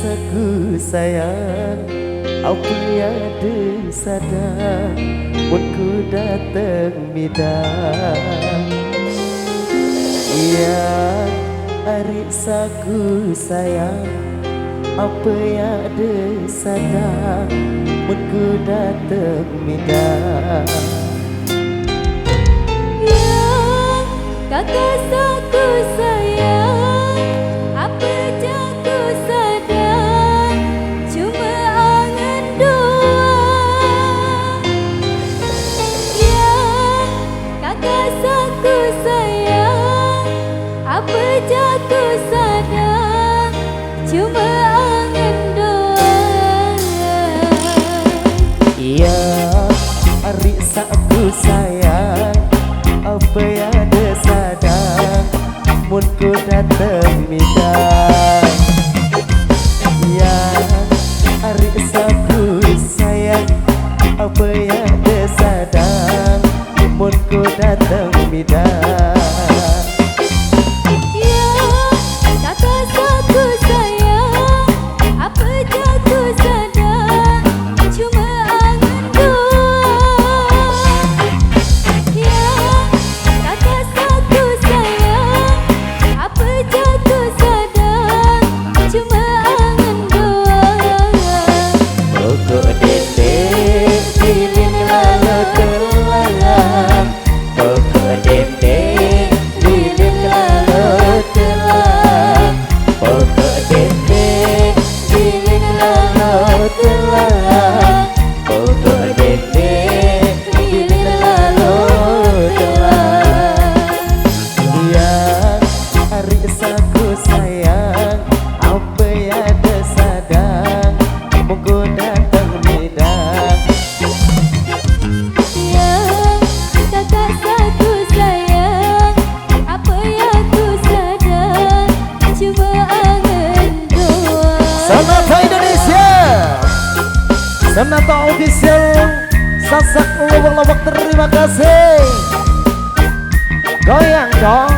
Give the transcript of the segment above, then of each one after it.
saku sayang, apa yang ada sadar Munku datang midang. Yang arik saku sayang, apa yang ada sadar Munku datang midang. Yang kakak saku sayang, apa jago sadar cuma angan doang. Yang kakak saku sayang, apa jago sadar cuma angan doang. Iya, arik saku sayang, apa yang ada sadang Munku datang midang. Ya, arik saku sayang, apa yang ada sadang Munku datang midang. Yang kakak saku sayang, apa jago sadar cuma angan doang. Yang kakak saku sayang, apa jago sadar cuma angan doang. Pokok dedek pilih lalu telang, pokok dedek pilih lalu telang, pokok dedek pilih lalu telang, pokok dedek pilih lalu telang. Yang arik saku sayang, apa yang ada sadang Munku datang midang. Yang kakak saku sayang, apa yang ku sadar cuma angan doang. Sonata Indonesia, Sonata Official, Sasak lubak-lubak, terima kasih. Goyang dong.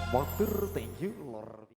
Matur thank you lor.